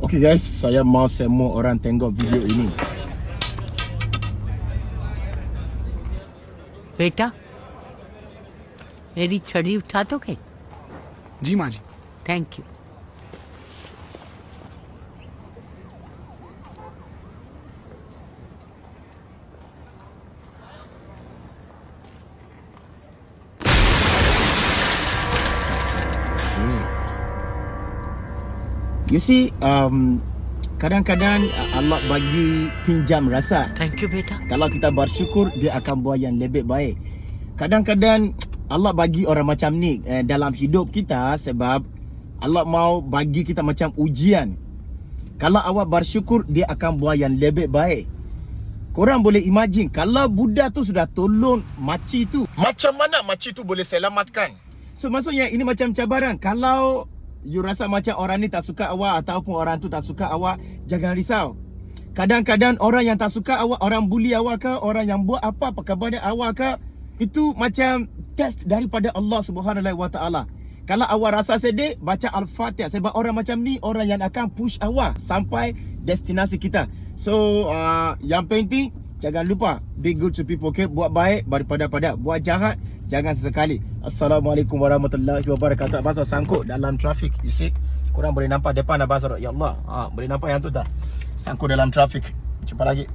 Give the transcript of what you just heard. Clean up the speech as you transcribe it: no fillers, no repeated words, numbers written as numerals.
Okay guys, saya mau semua orang tengok video ini. बेटा मेरी छड़ी उठा दोगे? जी माँ जी। Thank you. You see, kadang-kadang Allah bagi pinjam rasa. Thank you बेटा। Kalau kita bersyukur, dia akan buat yang lebih baik. Kadang-kadang Allah bagi orang macam ni dalam hidup kita sebab Allah mau bagi kita macam ujian. Kalau awak bersyukur, dia akan buat yang lebih baik. Korang boleh imagine kalau budak tu sudah tolong makcik tu, macam mana makcik tu boleh selamatkan? So maksudnya ini macam cabaran. Kalau you rasa macam orang ni tak suka awak ataupun orang tu tak suka awak, jangan risau. Kadang-kadang orang yang tak suka awak, orang bully awak ke, orang yang buat apa kepada awak ke, itu macam test daripada Allah Subhanahu wa taala. Kalau awak rasa sedih, baca Al-Fatihah sebab orang macam ni orang yang akan push awak sampai destinasi kita. So yang penting jangan lupa be good to people, okay? Buat baik daripada buat jahat, jangan sesekali. Assalamualaikum warahmatullahi wabarakatuh. Abang sangkut dalam trafik. You see, korang boleh nampak depan Abang Sarok. Ya Allah, boleh nampak yang tu tak? Sangkut dalam trafik. Jumpa lagi.